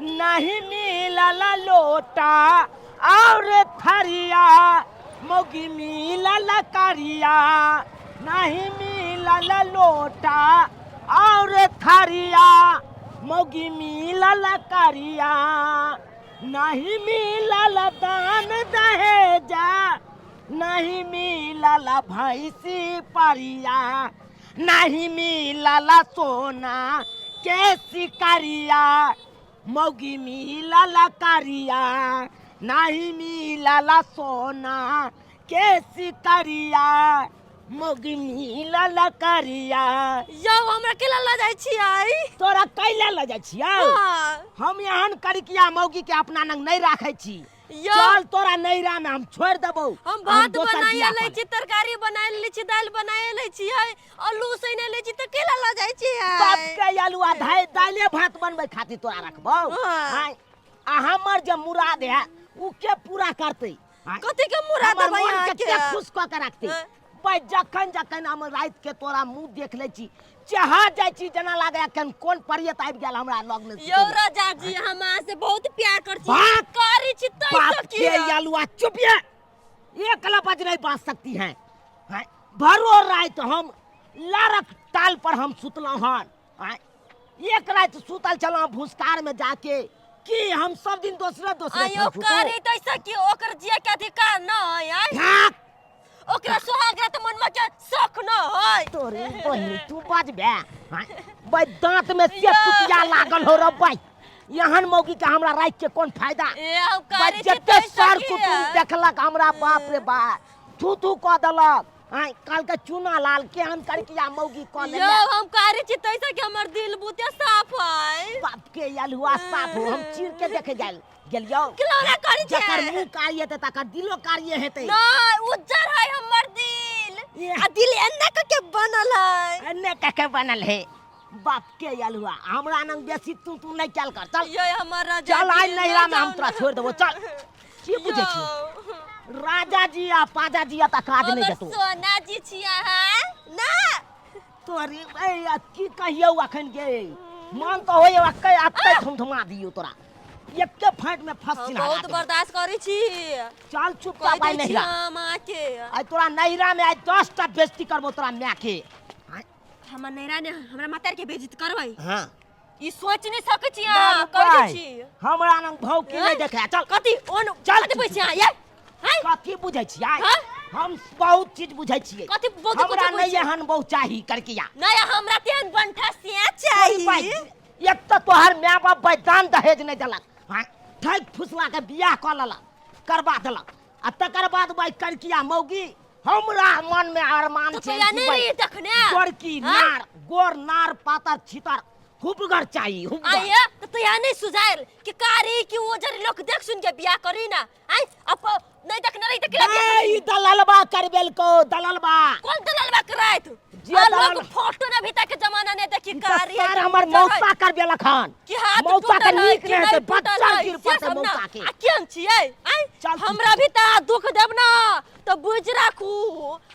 नहीं मिलल लोटा और थरिया मौगी मिलल करिया नहीं मिलल लोटा और थरिया मौगी मिलल करिया नहीं मिलल दान दहेजा नहीं मिलल भैंसी परिया नहीं मिलल सोना के सिकरिया मौगी मिलल करिया नहीं मिलल सोना के सिकरिया मौगी मिलल करिया। यौ हमरा केला ल जाइ छियै तोरा कैला ल जाइ छियै? हम यहाँ करिकिया मौगी के अपना नंग नहीं राखे छी। चल तोरा नैरा में हम छोड़ देबो। हम भात बनाए ले छी, तरकारी बनाए ले छी, दाल बनाए ले छी, आलू सैने ले छी त केला ल जाइ छियै? बाप के आलूआ दाले भात बनबै खातिर तोरा रखबो। हां आ हमर जे मुराद है उ के पूरा करतै? कथि के मुराद है यहाँ के? खुश क के रखतै। भाई जखन जखन हम रात के तोरा मुंह देख ले छी चाहा जाय छी जना लागे अखन कोन परियत आबि गेल हमरा लग में। यौ राजा जी हमरा से बहुत प्यार कर छी, करी छी तै सकी। बाप के आलूआ चुप ये, एक लपज नहीं बांध सकती हैं। भरो रात हम लारक टाल पर हम सुतलौं हन। एक रात सुतल छलौं भूसकार में जाके कि हम सब दिन दूसरे आयो करी तै सकी। ओकर जिया के अधिकार न है। ओकरा सुहाग रात मन में के शौक न है। तोरे बहिनी तू बजबे भाई दांत में से टुकिया लागल हो रे भाई। यहन मौगी के हमरा राख के कोन फायदा? करी जते सर कुटुम देखलक हमरा बाप रे बाप थू थू क देलक। काल के चूना लाल के हम करिकिया मौगी क ले। यो हम करी छी तैसे कि हमर दिल बुते साफ है। बाप के आलूआ साफ हो हम चीर के देखे गेलियो। किलोरा करी छै? जकर मुंह कारिये त तकर दिलो कारिये हेतै। नहीं उज्जर है हमर दिल। आ दिल एन्ने के बनल है। एन्ने के बनल है। बाप के आलूआ हमरा नंग बेसी तू नहीं चल कर। चल ये हमर राजा चल आई नैरा में हम तोरा छोड़ देबो। चल की बुझे छी राजा जी आ पाजा जी आ त काज नहीं देतो। सोना जी छिया है ना तोरी ए की कहियो अखन के मन तो होय अक्के अक्के थमथमा दियो तोरा एक के फाट में फंस छी। बहुत बर्दाश्त करी छी। चल चुपचाप आई नैरा। मां के आई तोरा नैरा में आई 10 टा बेइज्जती करबो तोरा मां के। हमर नैरा ने हमरा मातर के बेइज्जती करबै? हां ई सोच नहीं सकै छी आ कर छी। हमरा नंग भाव की नहीं देखा। चल कथि ओन चल कथि बुझै छी ये? कथि बुझै छी हम बहुत चीज बुझै छी। कथि बहुत हमरा नहीं हन बहु चाही करकिया। नहीं हमरा तेन बंठा से चाहिए। एक तो तोहर माय बाप बैदान दहेज नहीं देलक। ठक फुसला के बियाह क लेलक करबा देलक आ तकर बाद भाई करकिया मौगी हमरा मन में अरमान छै। तो नहीं देखने गोरकी नार गोर नार पातर छितर हुबगर चाहिए। आया तो या नहीं सुझाइल कि कारी कि वो जरी लोग देख सुन के बियाह करी ना। आई अब नहीं देखने रही त केला बियाह? ई दलालबा करबेल को दलालबा। कौन दलालबा कराइत? लोग फोटो ना भीतर के जमाना ने देखी कारी सर हमर मौसा करबेल खान कि हाथ मौसा के नीक नहीं है बच्चा गिर पड़ते मौसा के। आ केन छियै? आई हमरा भी त दुख देब ना तो बुझ राखू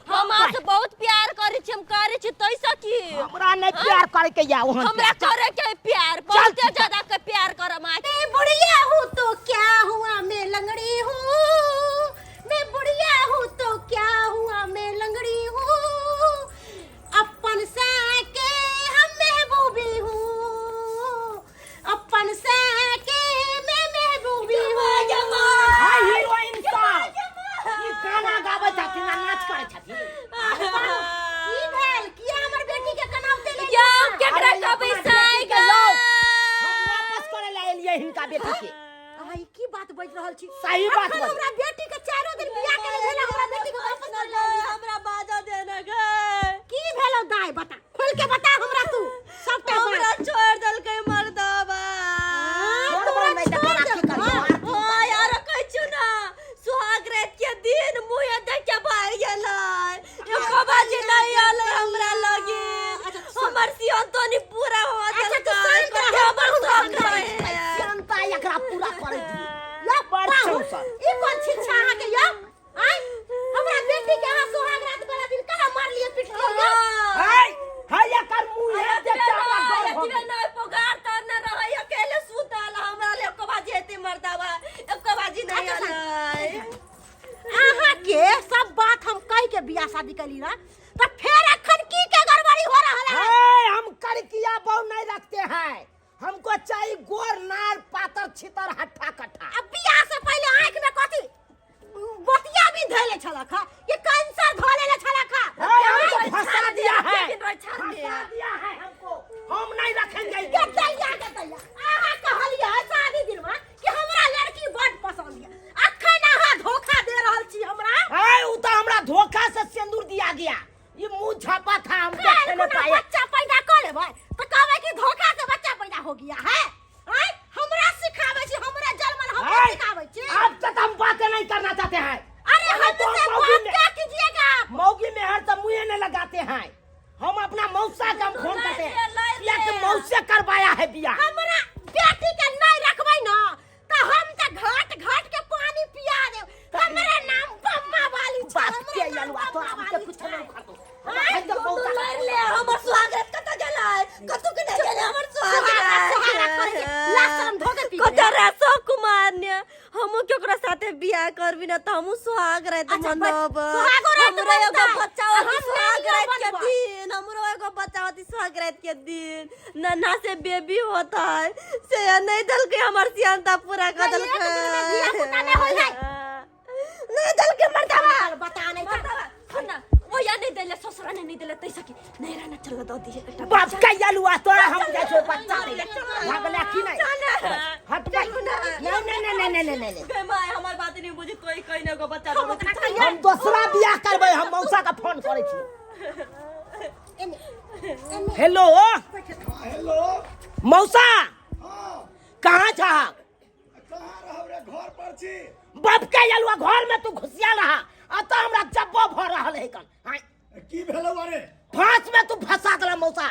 हम आज बहुत प्यार करी छी। हम करी छी तै सकी। हमरा नहीं प्यार करे के या ओहन हमरा करे के प्यार बहुत ज्यादा के प्यार कर मां। मैं बुढ़िया हूँ तो क्या हुआ मैं लंगड़ी हूँ। मैं बुढ़िया हूँ तो क्या हुआ मैं लंगड़ी हूँ। अपन सा के हम महबूबी हूँ। अपन सा के मैं महबूबी हूँ। हाय हीरोइन साहब ई गाना गाबै छथिन आ नाच करै छथिन। की भेल किया हमर बेटी के कनावते ले क्या केकरा कहबै साइगा? हम वापस करे ला एलियै हिनका बेटी के। आई की बात बज रहल छी? सही बात बज। हमरा बेटी के 4 दिन बियाह करे भेल हमरा बेटी के वापस कर ले। हमरा बाजा देना गए। की भेलो दाई बता खोल के बता हमरा तू सबटा हमरा छोड़ दल के मर्दाबा। छोड़बो नहीं त तोरा की करबो? हां यार कहै छु ना सुहाग रात के दिन मुंह देख के भाग गेलै। यो खबर जे नहीं आले हमरा लगे हमर सियन तो नहीं पूरा हो अच्छा गेल। तू शांत रह बहुत जनता एकरा पूरा करे दी। या बड़ चौसा ई कोन छिछा आ के या आई हमरा बेटी के हां सुहाग रात वाला दिन कला मार लिए पिट लिए। हाय हाय एकर मुंह है देख के हमरा डर हो जीवन नहीं पगार त न रहै अकेले सुतल हमरा ले मरदावा एको बाजी नहीं आले अहाँ के सब बात हम कह के बियाह शादी कली ना तो फिर अखन की के गड़बड़ी हो रहल है? हम करकिया बहु नहीं रखते हैं, हमको चाहिए गोर नार पातर छितर हट्ठा कट्ठा। अब बियाह से पहले आंख में कथी बतिया भी धैले छलक है, ये कैंसर धोले छलक है। हमको फंसा दिया है, फंसा दिया है हमको, हम नहीं रखेंगे। के दैया अहाँ कहलिए शादी दिन में कि हमरा लड़की बड़ पसंद है, अखन अहाँ धोखा दे रहल छी हमरा। उ तो हमरा धोखा से सिंदूर दिया गया, ये मुंह छापा था, हम देखे नहीं पाए। बच्चा पैदा कर लेबै तो कहबै कि धोखा से बच्चा पैदा हो गया है। हमरा सिखावे छी, हमरा जन्मल हमरा सिखावे छी। अब तक हम बातें नहीं करना चाहते हैं। अरे हमसे बात क्या कीजिएगा आप? मौगी में हर तो मुँह नहीं लगाते हैं, हम अपना मौसा का हम फोन करते हैं या कि मौसे करवाया है बिया। हमरा बेटी के नहीं रखबै ना तो हम तो घाट घाट के पानी पिया देब। हमरा नाम बम्मा वाली छै, बात के हमरा यलवा तो बम्मा हमके वाली कुछ छै। नहीं खातो। तू लड़ ले हमर स्वागत कत गेलै कतु के नहीं गेलै हमर स्वागत लाशरम धोके पी कत रसो कुमार ने हम केकरा साथे बियाह करबी ना त हमहु सुहाग रहत मनब हमरो एगो बच्चा होती सुहाग रहत के दिन हमरो एगो बच्चा होती सुहाग रहत के दिन नन्हा से बेबी होता है से नहीं दल के हमर सियांता पूरा कदल के नहीं दल के मरदावा बता नहीं ना वो या नहीं देले ससुरा ने नहीं देले तैसा की नहीं रहना चल दो दी एकटा बाप का यलवा तोरा हम जैसे बच्चा दे भागला की नहीं हट भाई। नहीं गए माय हमर बात नहीं बुझी कोई कहीं ना को बच्चा दो हम दूसरा बियाह करबै, हम मौसा का फोन करे छी। हेलो हेलो मौसा, हाँ कहाँ छा? कहाँ रहब रे? घर पर छी। बाप के यलवा घर में तू घुसिया रहा, अत हमरा जब्बो भ रहल है कन। की भेलौ अरे? फांस में तू फंसा दला मौसा।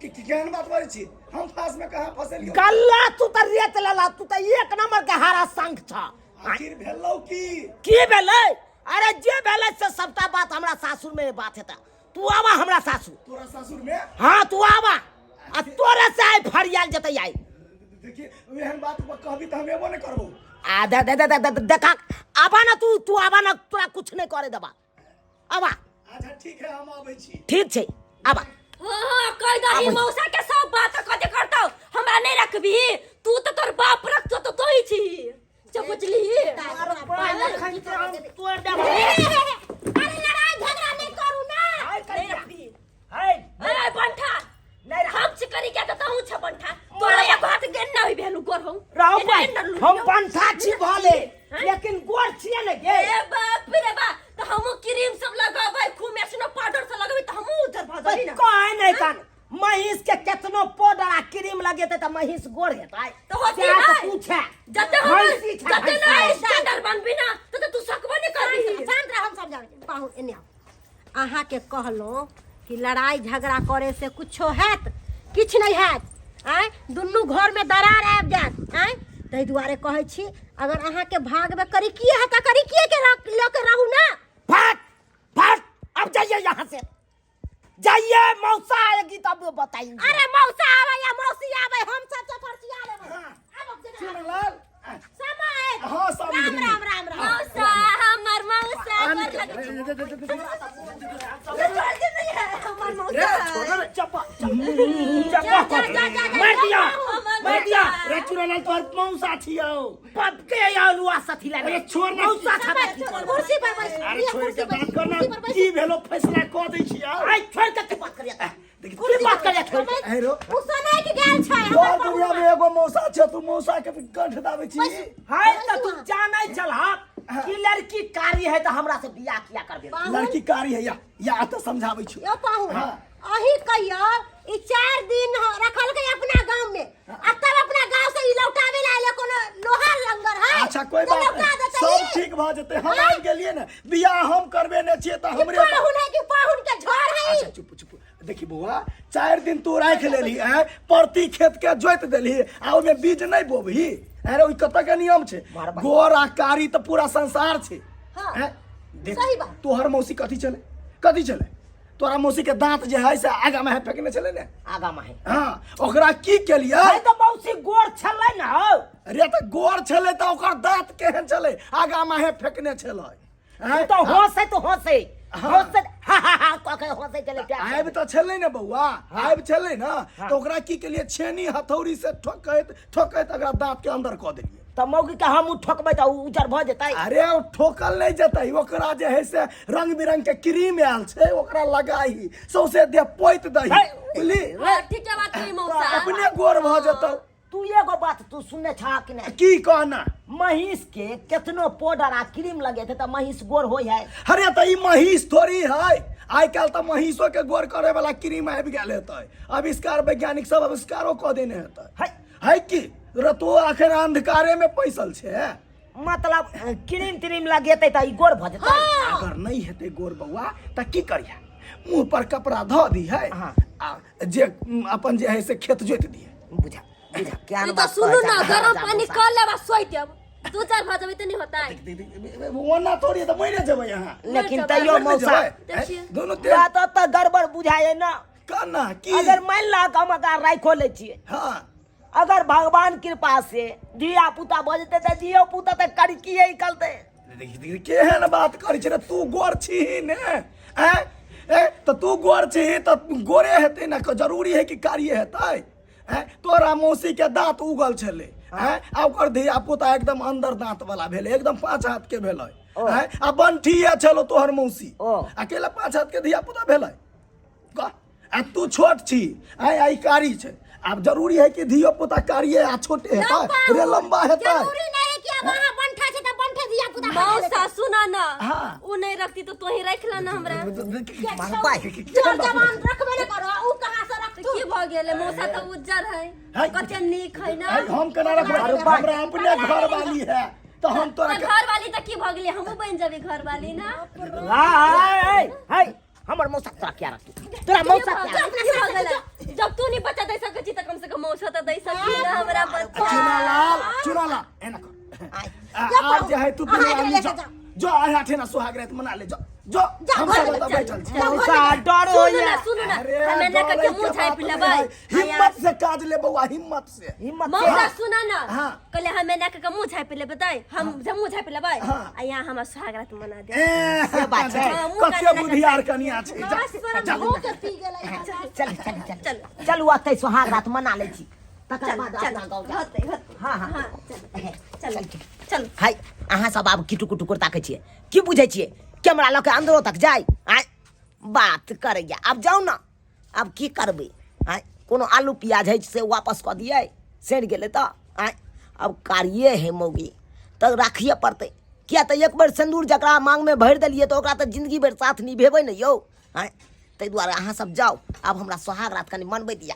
केहन बात बारी छी? हम फांस में कहाँ फंसलियो? गल्ला तू त रेत लेला, तू त एक नंबर के हारा संग छ। आखिर भेलौ की भेलै? अरे जे भेलै से सबटा बात हमरा सासुर में बात हेता। तू आवा हमरा सासुर। तोरा ससुर में? हाँ तू आवा, आ तोरे से आई फरियाल जतै आई। देखिए एहन बात कहबी त हम एबो नहीं करबो। आ दे देखा आवा ना, तू आवा ना, तोरा कुछ नहीं करे देबा। आवा। अच्छा ठीक है, हम आबै छी। ठीक छै, आवा। हां कह दही मौसा के सब बात कदे करतौ हमरा नहीं रखबी तू तो तोर बाप रखतो तो तोही छी जब बुझली। अरे लड़ाई झगड़ा नहीं करू ना। नहीं रखबी हाय ए बंठा नहीं हम चिकरी के तो हूं छ बंठा तोरा एक हाथ के ना होई भेलु गोर हम रहो भाई, हम पंथा छी भले, लेकिन गोर छिए ने गे। ए बाप रे बा तो हम क्रीम सब लगाबै खूब में सुनो पाउडर से लगाबै त हम उधर भजली ना कोई नहीं कान महिष के केतनो पाउडर आ क्रीम लगेते त महिष गोर हेतै। तो होती क्या ना तो पूछे जते हम जते ना स्टैंडर्ड बनबी ना तो तू सकबो नहीं करबी। शांत रह, हम समझावे पाहुन एने अहाँ के कहलो कि लड़ाई झगड़ा करे से कुछो हैत, किछ नहीं हैत। दुनू घर में दरार आबि जात। तै दुआरे कहै छी अगर अहाँ के भागबे करी किए है त करी किए के लेके रहू ना। फट फट, अब जाइए यहाँ से, जाइए। मौसा आएगी तब बताएंगे। अरे मौसा आवे या मौसी आवे, हम सब चपरचिया लेबै। चुनलाल समय हाँ सब राम राम राम राम। मौसा हमर मौसा जल्दी नहीं है हमर मौसा चप्पा मार दिया रे चुनलाल, तोहर मौसा छियौ। पप के आलुआ साथी लागे। अरे छोड़ ना। मौसा छाता कुर्सी पर बैठ। अरे छोड़ के बात करना, की भेलो फैसला क दै छी। आई छोड़ के बात करिया। देखी की बात करिया छोड़ के। हेरो उसने के गेल छै तोर दुनिया में एगो मौसा छै, तू मौसा के कंठ दाबै छी। हाय त तू जानै छलह कि लड़की कारी है त हमरा से बियाह किया करबे। लड़की कारी है या तो समझाबै छी। यो पाहुन हाँ। अही कहियो ई 4 दिन रखल के अपना गांव में आ तब अपना गांव से ई लौटावे ला ले कोनो लोहा लंगर है। अच्छा कोई बात नहीं, सब ठीक भ जते। हम आबि गेलिए ने, बियाह हम करबे ने छिए त हमरे पाहुन है कि पाहुन के झोर है। अच्छा चुप चुप। देखी बउआ 4 दिन तू राख लेली है, प्रति खेत के जोत देली आ ओमे बीज नहीं बोबही। अरे ओइ कत के नियम छै, गोर आ कारी त पूरा संसार छै। हाँ, देख सही बात। तोहर मौसी कथी चले तोरा मौसी के दांत जे है से आगा में फेंकने चले ने आगा में है। हाँ ओकरा की केलिए? हाय त मौसी गोर छलै न हो। अरे त गोर छले त ओकर दांत केहन छले आगा माहे फेकने छले तू तो होश है तो होश है होश है हा कके होश है चले क्या आब तो छले ने बउआ आब छले ना तो ओकरा की के लिए छेनी हथौड़ी से ठोकैत ठोकैत अगर दांत के अंदर क देलिए त मौगी के हम ठोकबै त उजर भ जेतै अरे ओ ठोकल नहीं जतै ओकरा जे है से रंग बिरंग के क्रीम आयल छै ओकरा लगाई सौसे दे पोइत दही बुझली ठीक है बात कही मौसा अपने गोर भ जतौ तू एगो बात तू सुनने छा कि नहीं की कहना महिष के केतनो पाउडर आ क्रीम लगे थे त महिष गोर होय है अरे त ई महिष थोड़ी है आइ काल त महिषो के गोर करे वाला क्रीम आबि गेल हेतै आविष्कार वैज्ञानिक सब आविष्कारो क देने हेतै है की रतो आखिर अंधकारे में पैसल छे मतलब क्रीम त्रीम लगेतै त ई गोर भ जेतै अगर नहीं हेतै गोर बउआ त की करिया मुंह पर कपड़ा ध दी है जे अपन जे है से खेत जोत दिए बुझा बुझा क्या तो सुनो ना गरम पानी कर ले बस सोई देब 2-4 भाजबे त नहीं होता है वरना थोड़ी त मरे जेबै यहां लेकिन तैयो मौसा दोनों बात त गड़बड़ बुझाए ना काना की अगर मान ला हम अगर राखो ले छिए हां अगर भगवान कृपा से धिया पुता बजते त धियो पुता त करी की निकलते केहन बात करै छै तू गोर छी ने ए त तू गोर छी त गोरे हेतै ना जरूरी है कि कार्य हेतै तोरा मौसी के दांत उगल छले आ ओकर धिया पुता एकदम अंदर दांत वाला भेले एकदम 5 हाथ के भेले आ बंठिया छलो तोहर मौसी अकेला 5 हाथ के धिया पुता भेले आ तू छोट छी आई कारी छै अब जरूरी है कि धियो पुता कारिये आ छोटे हेतै रे लंबा हेतै जरूरी नहीं है कि अब वहां बंठा छै त बंठे दिया पुता मौसा सुना ना हाँ। उ नहीं रखती तो तू ही रख ला ना हमरा जो जवान रखबे न करो उ कहां से रख की भ गेले मौसा तो उज्जर है कते नीक है ना हम केना रखबै हमरा अपने घर वाली है तो हम तोरा घर वाली त की भ गेले हमहु बन जाबे घर वाली ना हाय हमर मौसा तोरा क्या रखतू तोरा मौसा क्या की भ गेले जब तू नहीं बच्चा दे सकै छी त कम से कम मौसा त दे सकी ना हमरा बच्चा चुनालाल एना कर आज जे है तू दुनिया जो आया थे ना सुहाग रात मना ले जो हम सब तो बैठल छी मौसा डर हो या सुनो ना हमें ना के मुंह छाई पिले भाई हिम्मत से काज ले बउआ हिम्मत से मौसा सुना ना हाँ। कहले हमें ना के मुंह छाई पिले बताई हम जब मुंह छाई पिले भाई आ यहां हम सुहाग रात मना दे से बात है कते बुधियार कनिया छै हो के पी गेलै चल चल चल चल चल ओते सुहाग रात मना ले छी तकर बाद अपना गाँव जा हां हां चल चल हाय अहाँ सब आब किटु कुटु कर ताकै छियै की बुझै छियै कैमरा लऽ के अंदरो तक जाय आय बात करैया अब जाउ ना अब की करबै आय कोनो आलू प्याज है से वापस कऽ दियै सड़ गेलै तऽ आय अब कारिये है मौगी तऽ राखिए पड़तै किया तऽ एक बेर सिंदूर जकरा मांग में भरि देलियै तऽ ओकरा तऽ जिंदगी भर साथ निभेबै ने यौ आय ताहि दुआरे अहाँ सब जाउ आब हमरा सोहाग रात कनि मनबै दिया